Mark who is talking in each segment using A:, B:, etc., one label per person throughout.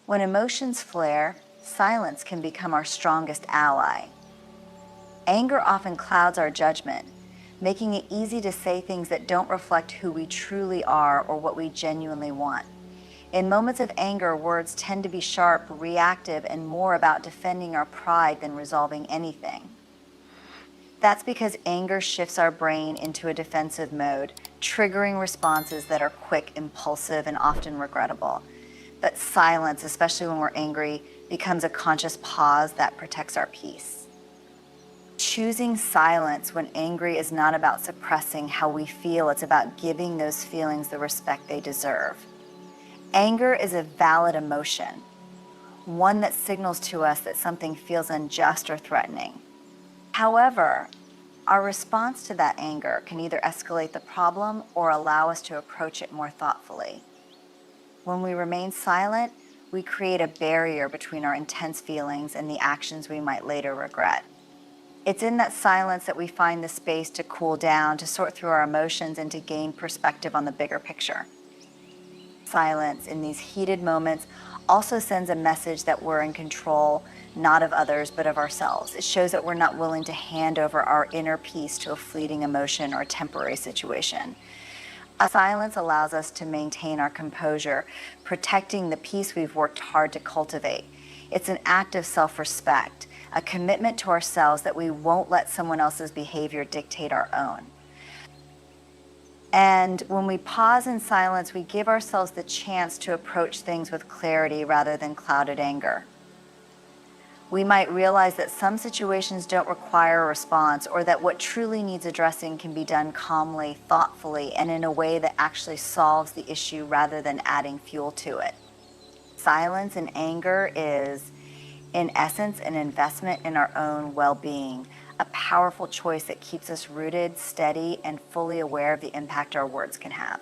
A: When emotions flare, silence can become our strongest ally. Anger often clouds our judgment, making it easy to say things that don't reflect who we truly are or what we genuinely want. In moments of anger, words tend to be sharp, reactive, and more about defending our pride than resolving anything. That's because anger shifts our brain into a defensive mode, triggering responses that are quick, impulsive, and often regrettable. But silence, especially when we're angry, becomes a conscious pause that protects our peace. Choosing silence when angry is not about suppressing how we feel, it's about giving those feelings the respect they deserve. Anger is a valid emotion, one that signals to us that something feels unjust or threatening. However, our response to that anger can either escalate the problem or allow us to approach it more thoughtfully. When we remain silent, we create a barrier between our intense feelings and the actions we might later regret. It's in that silence that we find the space to cool down, to sort through our emotions, and to gain perspective on the bigger picture. Silence in these heated moments also sends a message that we're in control, not of others, but of ourselves. It shows that we're not willing to hand over our inner peace to a fleeting emotion or a temporary situation. Silence allows us to maintain our composure, protecting the peace we've worked hard to cultivate. It's an act of self-respect, a commitment to ourselves that we won't let someone else's behavior dictate our own. And when we pause in silence, we give ourselves the chance to approach things with clarity rather than clouded anger. We might realize that some situations don't require a response, or that what truly needs addressing can be done calmly, thoughtfully, and in a way that actually solves the issue rather than adding fuel to it. Silence and anger is, in essence, an investment in our own well-being, a powerful choice that keeps us rooted, steady, and fully aware of the impact our words can have.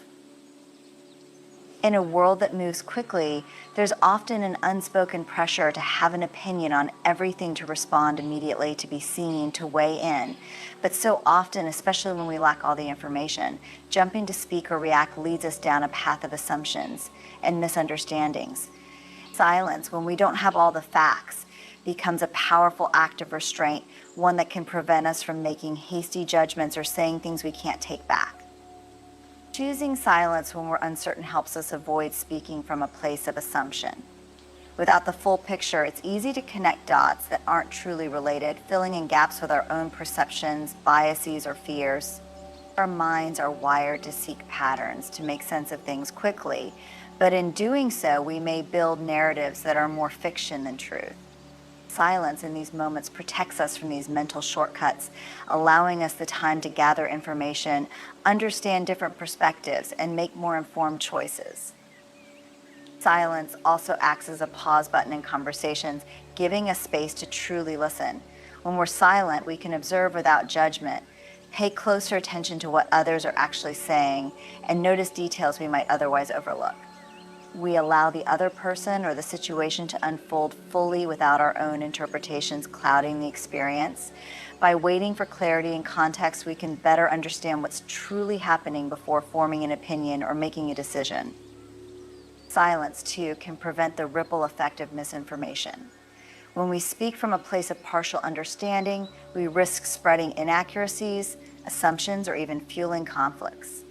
A: In a world that moves quickly, there's often an unspoken pressure to have an opinion on everything, to respond immediately, to be seen, to weigh in. But so often, especially when we lack all the information, jumping to speak or react leads us down a path of assumptions and misunderstandings. Silence, when we don't have all the facts, becomes a powerful act of restraint, one that can prevent us from making hasty judgments or saying things we can't take back. Choosing silence when we're uncertain helps us avoid speaking from a place of assumption. Without the full picture, it's easy to connect dots that aren't truly related, filling in gaps with our own perceptions, biases, or fears. Our minds are wired to seek patterns, to make sense of things quickly, but in doing so, we may build narratives that are more fiction than truth. Silence in these moments protects us from these mental shortcuts, allowing us the time to gather information, understand different perspectives, and make more informed choices. Silence also acts as a pause button in conversations, giving us space to truly listen. When we're silent, we can observe without judgment, pay closer attention to what others are actually saying, and notice details we might otherwise overlook. We allow the other person or the situation to unfold fully without our own interpretations clouding the experience. By waiting for clarity and context, we can better understand what's truly happening before forming an opinion or making a decision. Silence, too, can prevent the ripple effect of misinformation. When we speak from a place of partial understanding, we risk spreading inaccuracies, assumptions, or even fueling conflicts.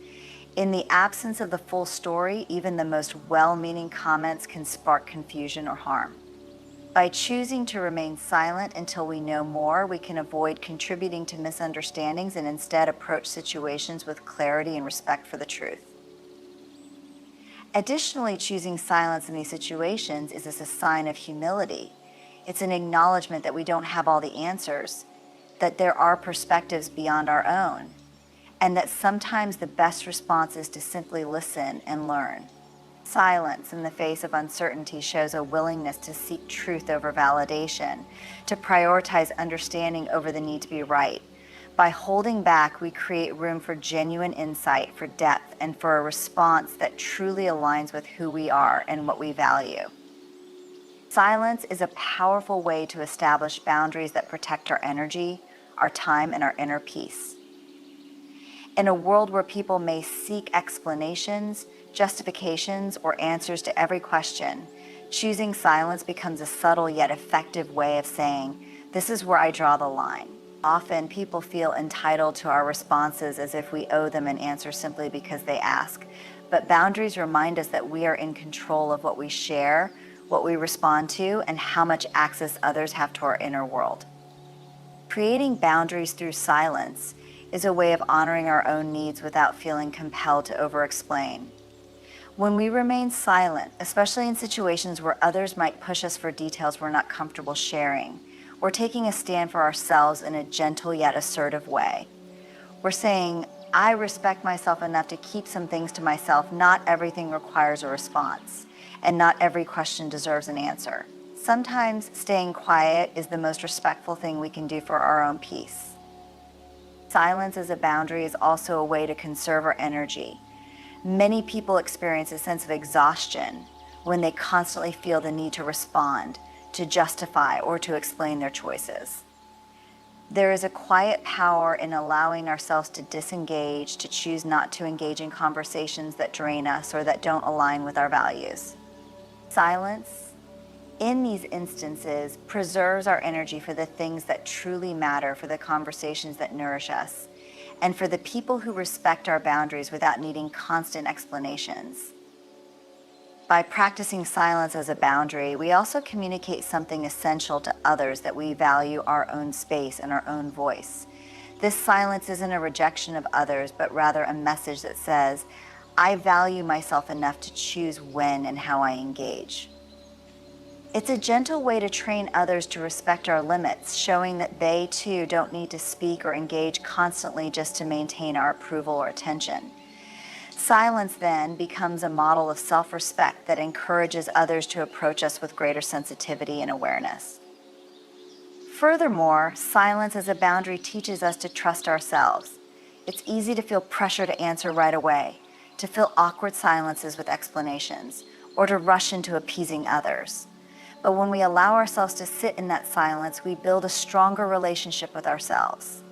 A: In the absence of the full story, even the most well-meaning comments can spark confusion or harm. By choosing to remain silent until we know more, we can avoid contributing to misunderstandings and instead approach situations with clarity and respect for the truth. Additionally, choosing silence in these situations is a sign of humility. It's an acknowledgement that we don't have all the answers, that there are perspectives beyond our own, and that sometimes the best response is to simply listen and learn. Silence in the face of uncertainty shows a willingness to seek truth over validation, to prioritize understanding over the need to be right. By holding back, we create room for genuine insight, for depth, and for a response that truly aligns with who we are and what we value. Silence is a powerful way to establish boundaries that protect our energy, our time, and our inner peace. In a world where people may seek explanations, justifications, or answers to every question, Choosing silence becomes a subtle yet effective way of saying, "This is where I draw the line." Often people feel entitled to our responses as if we owe them an answer simply because they ask. But boundaries remind us that we are in control of what we share, what we respond to, and how much access others have to our inner world. Creating boundaries through silence is a way of honoring our own needs without feeling compelled to over-explain. When we remain silent, especially in situations where others might push us for details we're not comfortable sharing, we're taking a stand for ourselves in a gentle yet assertive way. We're saying, "I respect myself enough to keep some things to myself. Not everything requires a response, and not every question deserves an answer." Sometimes staying quiet is the most respectful thing we can do for our own peace. Silence as a boundary is also a way to conserve our energy. Many people experience a sense of exhaustion when they constantly feel the need to respond, to justify, or to explain their choices. There is a quiet power in allowing ourselves to disengage, to choose not to engage in conversations that drain us or that don't align with our values. Silence, in these instances, preserves our energy for the things that truly matter, for the conversations that nourish us, and for the people who respect our boundaries without needing constant explanations. By practicing silence as a boundary, we also communicate something essential to others, that we value our own space and our own voice. This silence isn't a rejection of others, but rather a message that says, "I value myself enough to choose when and how I engage." It's a gentle way to train others to respect our limits, showing that they too don't need to speak or engage constantly just to maintain our approval or attention. Silence then becomes a model of self-respect that encourages others to approach us with greater sensitivity and awareness. Furthermore, silence as a boundary teaches us to trust ourselves. It's easy to feel pressure to answer right away, to fill awkward silences with explanations, or to rush into appeasing others. But when we allow ourselves to sit in that silence, we build a stronger relationship with ourselves.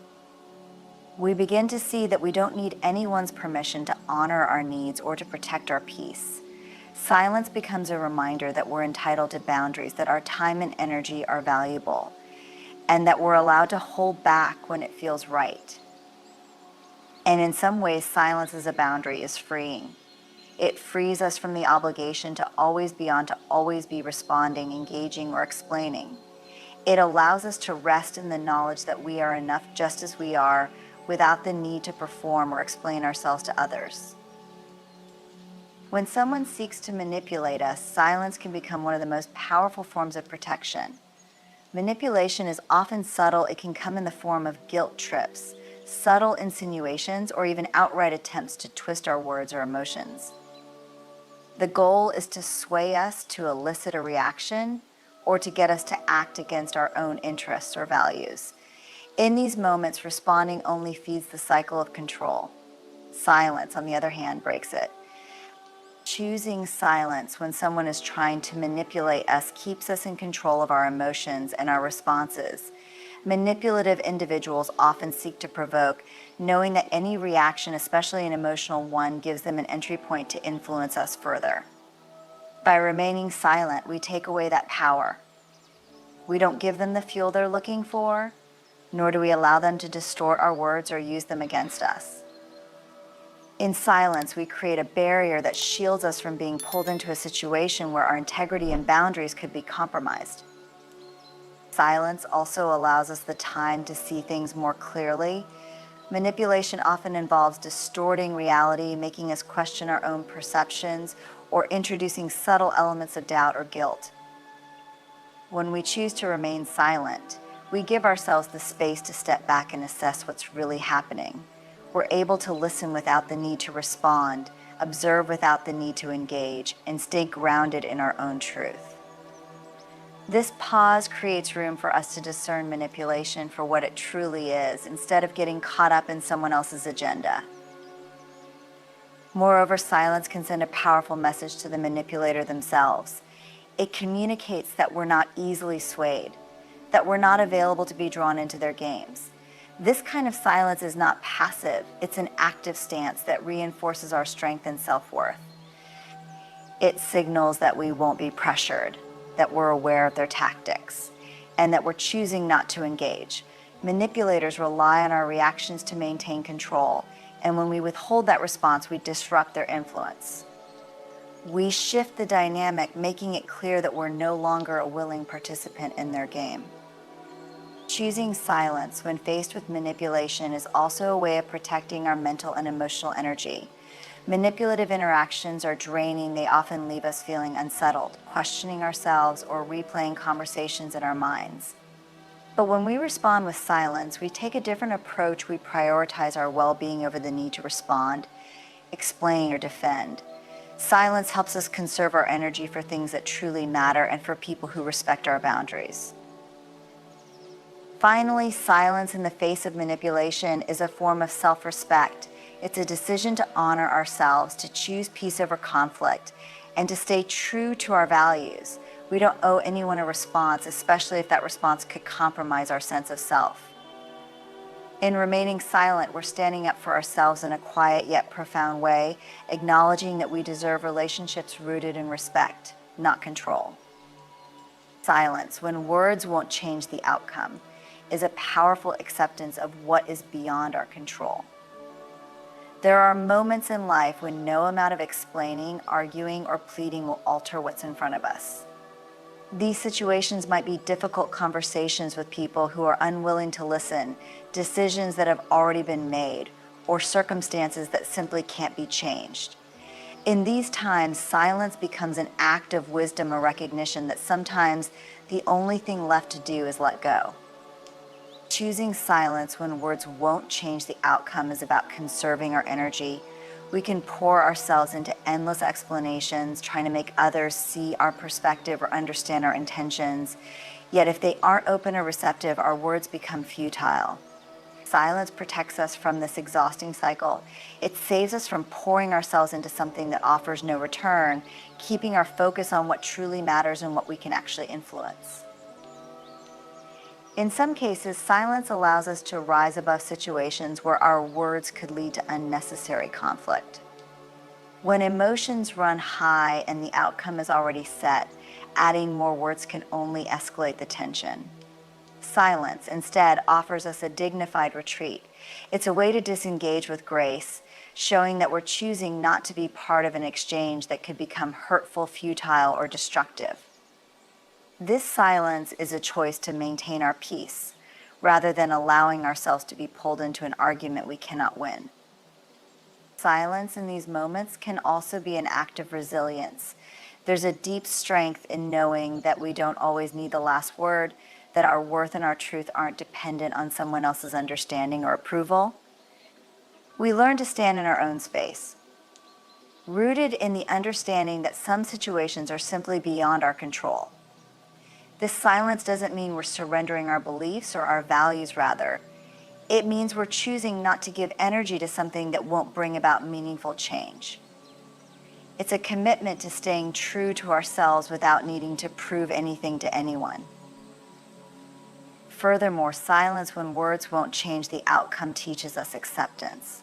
A: We begin to see that we don't need anyone's permission to honor our needs or to protect our peace. Silence becomes a reminder that we're entitled to boundaries, that our time and energy are valuable, and that we're allowed to hold back when it feels right. And in some ways, silence as a boundary is freeing. It frees us from the obligation to always be on, to always be responding, engaging, or explaining. It allows us to rest in the knowledge that we are enough just as we are, without the need to perform or explain ourselves to others. When someone seeks to manipulate us, silence can become one of the most powerful forms of protection. Manipulation is often subtle. It can come in the form of guilt trips, subtle insinuations, or even outright attempts to twist our words or emotions. The goal is to sway us to elicit a reaction or to get us to act against our own interests or values. In these moments, responding only feeds the cycle of control. Silence, on the other hand, breaks it. Choosing silence when someone is trying to manipulate us keeps us in control of our emotions and our responses. Manipulative individuals often seek to provoke, knowing that any reaction, especially an emotional one, gives them an entry point to influence us further. By remaining silent, we take away that power. We don't give them the fuel they're looking for, nor do we allow them to distort our words or use them against us. In silence, we create a barrier that shields us from being pulled into a situation where our integrity and boundaries could be compromised. Silence also allows us the time to see things more clearly. Manipulation often involves distorting reality, making us question our own perceptions, or introducing subtle elements of doubt or guilt. When we choose to remain silent, we give ourselves the space to step back and assess what's really happening. We're able to listen without the need to respond, observe without the need to engage, and stay grounded in our own truth. This pause creates room for us to discern manipulation for what it truly is, instead of getting caught up in someone else's agenda. Moreover, silence can send a powerful message to the manipulator themselves. It communicates that we're not easily swayed, that we're not available to be drawn into their games. This kind of silence is not passive, it's an active stance that reinforces our strength and self-worth. It signals that we won't be pressured, that we're aware of their tactics, and that we're choosing not to engage. Manipulators rely on our reactions to maintain control, and when we withhold that response, we disrupt their influence. We shift the dynamic, making it clear that we're no longer a willing participant in their game. Choosing silence when faced with manipulation is also a way of protecting our mental and emotional energy. Manipulative interactions are draining. They often leave us feeling unsettled, questioning ourselves, or replaying conversations in our minds. But when we respond with silence, we take a different approach. We prioritize our well-being over the need to respond, explain, or defend. Silence helps us conserve our energy for things that truly matter and for people who respect our boundaries. Finally, silence in the face of manipulation is a form of self-respect. It's a decision to honor ourselves, to choose peace over conflict, and to stay true to our values. We don't owe anyone a response, especially if that response could compromise our sense of self. In remaining silent, we're standing up for ourselves in a quiet yet profound way, acknowledging that we deserve relationships rooted in respect, not control. Silence, when words won't change the outcome, is a powerful acceptance of what is beyond our control. There are moments in life when no amount of explaining, arguing, or pleading will alter what's in front of us. These situations might be difficult conversations with people who are unwilling to listen, decisions that have already been made, or circumstances that simply can't be changed. In these times, silence becomes an act of wisdom or recognition that sometimes the only thing left to do is let go. Choosing silence when words won't change the outcome is about conserving our energy. We can pour ourselves into endless explanations, trying to make others see our perspective or understand our intentions. Yet if they aren't open or receptive, our words become futile. Silence protects us from this exhausting cycle. It saves us from pouring ourselves into something that offers no return, keeping our focus on what truly matters and what we can actually influence. In some cases, silence allows us to rise above situations where our words could lead to unnecessary conflict. When emotions run high and the outcome is already set, adding more words can only escalate the tension. Silence, instead, offers us a dignified retreat. It's a way to disengage with grace, showing that we're choosing not to be part of an exchange that could become hurtful, futile, or destructive. This silence is a choice to maintain our peace, rather than allowing ourselves to be pulled into an argument we cannot win. Silence in these moments can also be an act of resilience. There's a deep strength in knowing that we don't always need the last word, that our worth and our truth aren't dependent on someone else's understanding or approval. We learn to stand in our own space, rooted in the understanding that some situations are simply beyond our control. This silence doesn't mean we're surrendering our beliefs or our values, rather. It means we're choosing not to give energy to something that won't bring about meaningful change. It's a commitment to staying true to ourselves without needing to prove anything to anyone. Furthermore, silence when words won't change the outcome teaches us acceptance.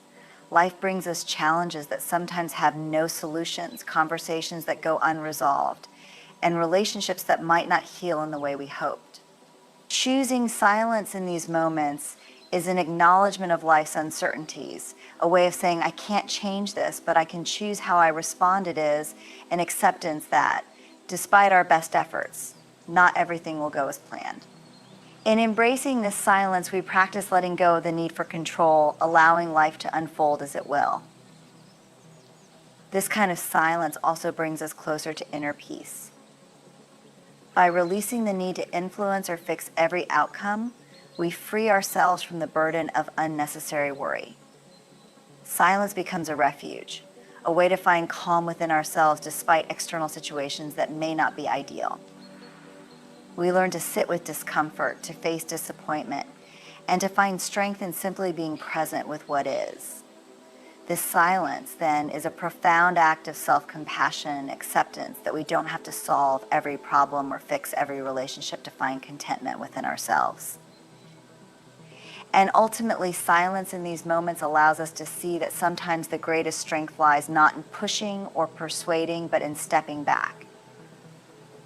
A: Life brings us challenges that sometimes have no solutions, conversations that go unresolved, and relationships that might not heal in the way we hoped. Choosing silence in these moments is an acknowledgement of life's uncertainties, a way of saying, I can't change this, but I can choose how I respond. It is an acceptance that, despite our best efforts, not everything will go as planned. In embracing this silence, we practice letting go of the need for control, allowing life to unfold as it will. This kind of silence also brings us closer to inner peace. By releasing the need to influence or fix every outcome, we free ourselves from the burden of unnecessary worry. Silence becomes a refuge, a way to find calm within ourselves despite external situations that may not be ideal. We learn to sit with discomfort, to face disappointment, and to find strength in simply being present with what is. This silence, then, is a profound act of self-compassion and acceptance that we don't have to solve every problem or fix every relationship to find contentment within ourselves. And ultimately, silence in these moments allows us to see that sometimes the greatest strength lies not in pushing or persuading, but in stepping back.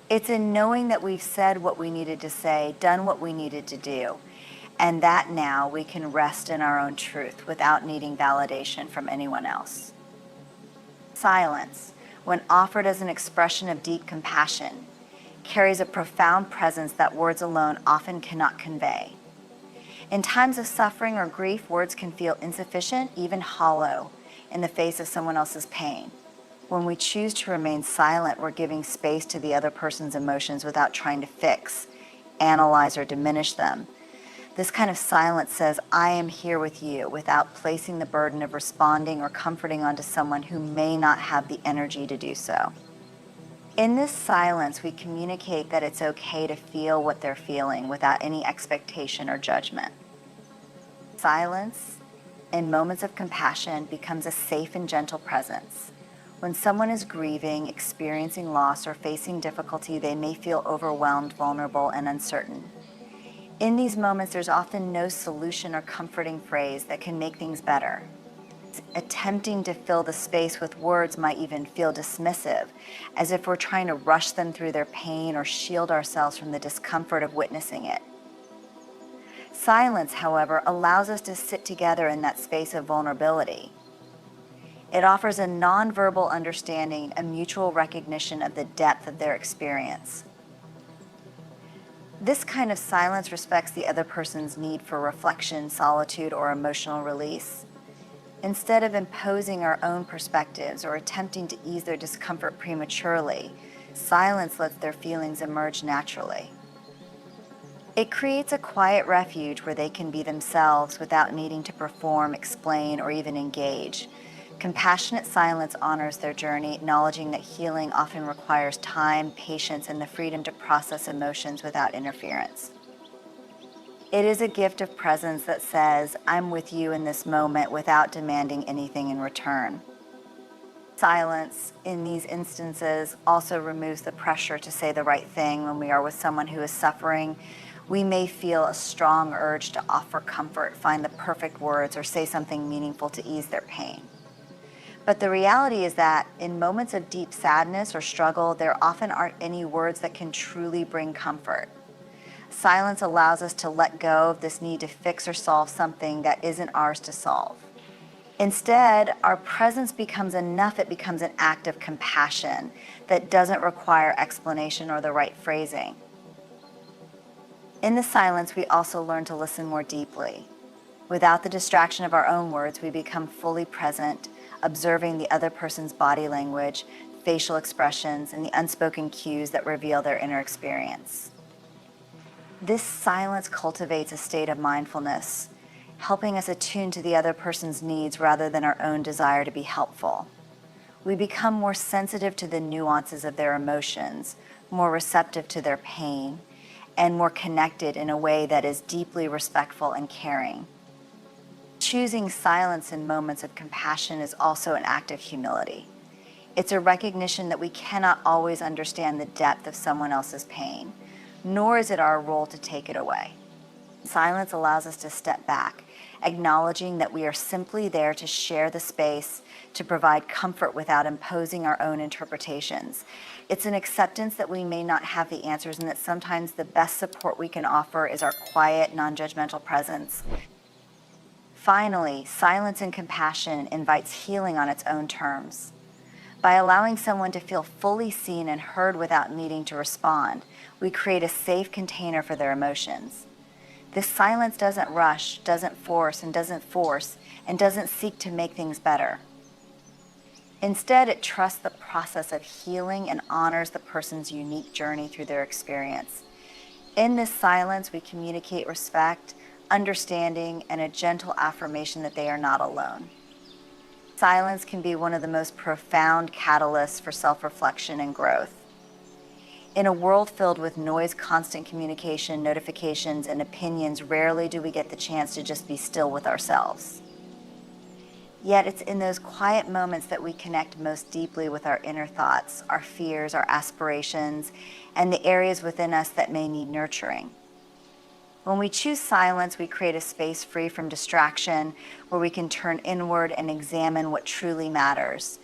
A: It's in knowing that we've said what we needed to say, done what we needed to do, and that now we can rest in our own truth without needing validation from anyone else. Silence, when offered as an expression of deep compassion, carries a profound presence that words alone often cannot convey. In times of suffering or grief, words can feel insufficient, even hollow, in the face of someone else's pain. When we choose to remain silent, we're giving space to the other person's emotions without trying to fix, analyze, or diminish them. This kind of silence says, I am here with you, without placing the burden of responding or comforting onto someone who may not have the energy to do so. In this silence, we communicate that it's okay to feel what they're feeling without any expectation or judgment. Silence, in moments of compassion, becomes a safe and gentle presence. When someone is grieving, experiencing loss, or facing difficulty, they may feel overwhelmed, vulnerable, and uncertain. In these moments, there's often no solution or comforting phrase that can make things better. Attempting to fill the space with words might even feel dismissive, as if we're trying to rush them through their pain or shield ourselves from the discomfort of witnessing it. Silence, however, allows us to sit together in that space of vulnerability. It offers a nonverbal understanding, a mutual recognition of the depth of their experience. This kind of silence respects the other person's need for reflection, solitude, or emotional release. Instead of imposing our own perspectives or attempting to ease their discomfort prematurely, silence lets their feelings emerge naturally. It creates a quiet refuge where they can be themselves without needing to perform, explain, or even engage. Compassionate silence honors their journey, acknowledging that healing often requires time, patience, and the freedom to process emotions without interference. It is a gift of presence that says, I'm with you in this moment without demanding anything in return. Silence, in these instances, also removes the pressure to say the right thing when we are with someone who is suffering. We may feel a strong urge to offer comfort, find the perfect words, or say something meaningful to ease their pain. But the reality is that in moments of deep sadness or struggle, there often aren't any words that can truly bring comfort. Silence allows us to let go of this need to fix or solve something that isn't ours to solve. Instead, our presence becomes enough. It becomes an act of compassion that doesn't require explanation or the right phrasing. In the silence, we also learn to listen more deeply. Without the distraction of our own words, we become fully present, observing the other person's body language, facial expressions, and the unspoken cues that reveal their inner experience. This silence cultivates a state of mindfulness, helping us attune to the other person's needs rather than our own desire to be helpful. We become more sensitive to the nuances of their emotions, more receptive to their pain, and more connected in a way that is deeply respectful and caring. Choosing silence in moments of compassion is also an act of humility. It's a recognition that we cannot always understand the depth of someone else's pain, nor is it our role to take it away. Silence allows us to step back, acknowledging that we are simply there to share the space, to provide comfort without imposing our own interpretations. It's an acceptance that we may not have the answers and that sometimes the best support we can offer is our quiet, non-judgmental presence. Finally, silence and compassion invites healing on its own terms. By allowing someone to feel fully seen and heard without needing to respond, we create a safe container for their emotions. This silence doesn't rush, doesn't force, and doesn't seek to make things better. Instead, it trusts the process of healing and honors the person's unique journey through their experience. In this silence, we communicate respect, understanding, and a gentle affirmation that they are not alone. Silence can be one of the most profound catalysts for self-reflection and growth. In a world filled with noise, constant communication, notifications, and opinions, rarely do we get the chance to just be still with ourselves. Yet it's in those quiet moments that we connect most deeply with our inner thoughts, our fears, our aspirations, and the areas within us that may need nurturing. When we choose silence, we create a space free from distraction where we can turn inward and examine what truly matters.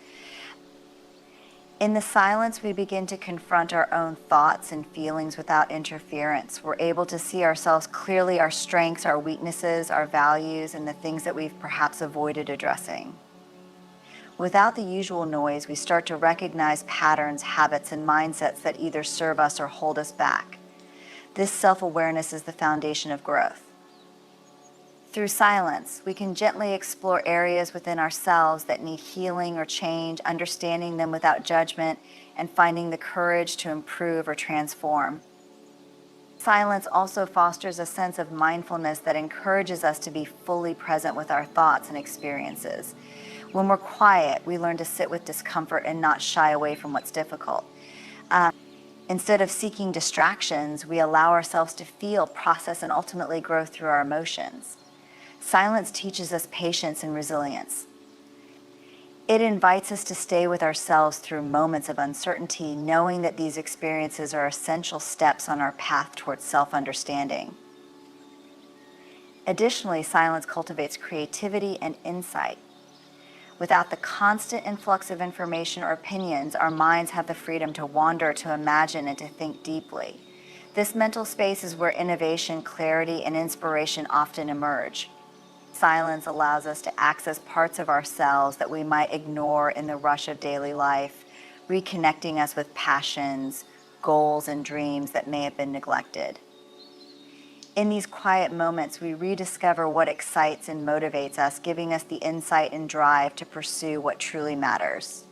A: In the silence, we begin to confront our own thoughts and feelings without interference. We're able to see ourselves clearly, our strengths, our weaknesses, our values, and the things that we've perhaps avoided addressing. Without the usual noise, we start to recognize patterns, habits, and mindsets that either serve us or hold us back. This self-awareness is the foundation of growth. Through silence, we can gently explore areas within ourselves that need healing or change, understanding them without judgment, and finding the courage to improve or transform. Silence also fosters a sense of mindfulness that encourages us to be fully present with our thoughts and experiences. When we're quiet, we learn to sit with discomfort and not shy away from what's difficult. Instead of seeking distractions, we allow ourselves to feel, process, and ultimately grow through our emotions. Silence teaches us patience and resilience. It invites us to stay with ourselves through moments of uncertainty, knowing that these experiences are essential steps on our path towards self-understanding. Additionally, silence cultivates creativity and insight. Without the constant influx of information or opinions, our minds have the freedom to wander, to imagine, and to think deeply. This mental space is where innovation, clarity, and inspiration often emerge. Silence allows us to access parts of ourselves that we might ignore in the rush of daily life, reconnecting us with passions, goals, and dreams that may have been neglected. In these quiet moments, we rediscover what excites and motivates us, giving us the insight and drive to pursue what truly matters.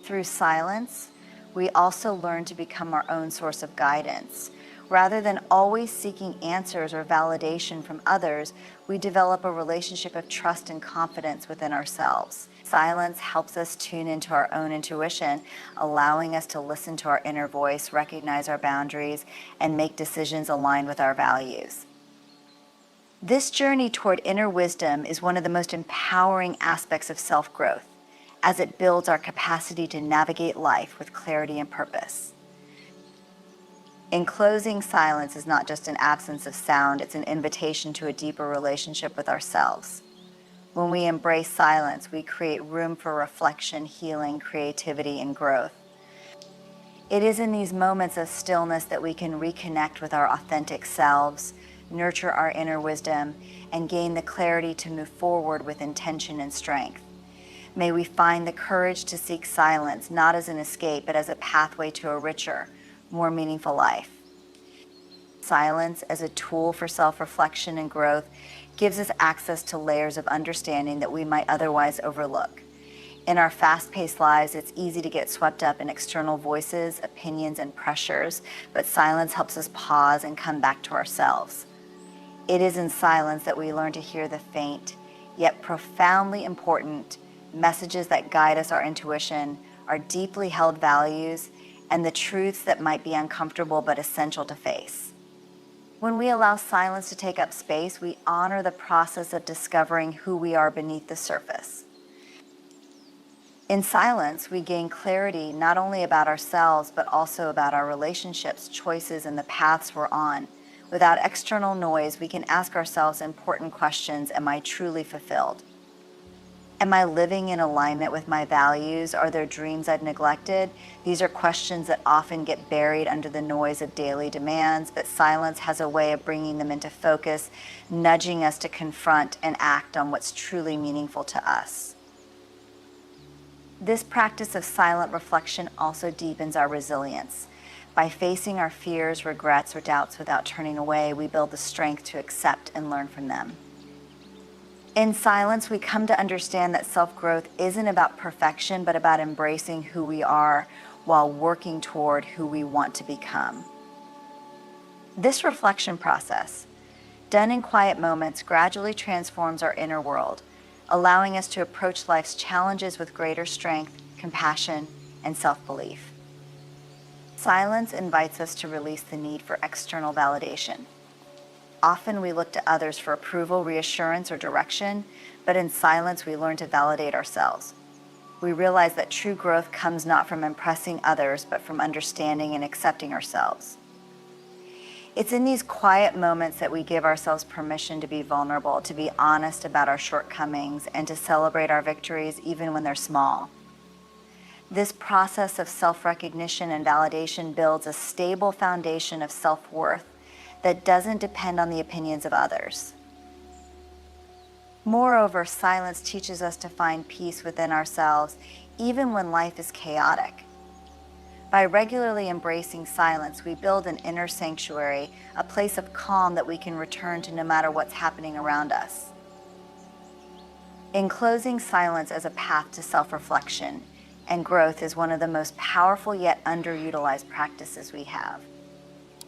A: Through silence, we also learn to become our own source of guidance. Rather than always seeking answers or validation from others, we develop a relationship of trust and confidence within ourselves. Silence helps us tune into our own intuition, allowing us to listen to our inner voice, recognize our boundaries, and make decisions aligned with our values. This journey toward inner wisdom is one of the most empowering aspects of self-growth, as it builds our capacity to navigate life with clarity and purpose. In closing, silence is not just an absence of sound, it's an invitation to a deeper relationship with ourselves. When we embrace silence, we create room for reflection, healing, creativity, and growth. It is in these moments of stillness that we can reconnect with our authentic selves, nurture our inner wisdom, and gain the clarity to move forward with intention and strength. May we find the courage to seek silence, not as an escape, but as a pathway to a richer, more meaningful life. Silence as a tool for self-reflection and growth gives us access to layers of understanding that we might otherwise overlook. In our fast-paced lives, it's easy to get swept up in external voices, opinions, and pressures, but silence helps us pause and come back to ourselves. It is in silence that we learn to hear the faint, yet profoundly important messages that guide us, our intuition, our deeply held values, and the truths that might be uncomfortable but essential to face. When we allow silence to take up space, we honor the process of discovering who we are beneath the surface. In silence, we gain clarity not only about ourselves, but also about our relationships, choices, and the paths we're on. Without external noise, we can ask ourselves important questions. Am I truly fulfilled? Am I living in alignment with my values? Are there dreams I've neglected? These are questions that often get buried under the noise of daily demands, but silence has a way of bringing them into focus, nudging us to confront and act on what's truly meaningful to us. This practice of silent reflection also deepens our resilience. By facing our fears, regrets, or doubts without turning away, we build the strength to accept and learn from them. In silence, we come to understand that self-growth isn't about perfection, but about embracing who we are while working toward who we want to become. This reflection process, done in quiet moments, gradually transforms our inner world, allowing us to approach life's challenges with greater strength, compassion, and self-belief. Silence invites us to release the need for external validation. Often we look to others for approval, reassurance, or direction, but in silence we learn to validate ourselves. We realize that true growth comes not from impressing others, but from understanding and accepting ourselves. It's in these quiet moments that we give ourselves permission to be vulnerable, to be honest about our shortcomings, and to celebrate our victories even when they're small. This process of self-recognition and validation builds a stable foundation of self-worth that doesn't depend on the opinions of others. Moreover, silence teaches us to find peace within ourselves, even when life is chaotic. By regularly embracing silence, we build an inner sanctuary, a place of calm that we can return to no matter what's happening around us. In closing, silence as a path to self-reflection and growth is one of the most powerful yet underutilized practices we have.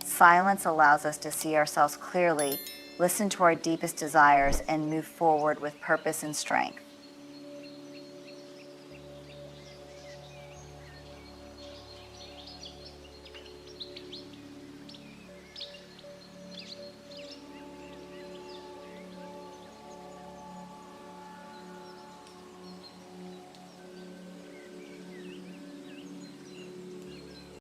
A: Silence allows us to see ourselves clearly, listen to our deepest desires, and move forward with purpose and strength.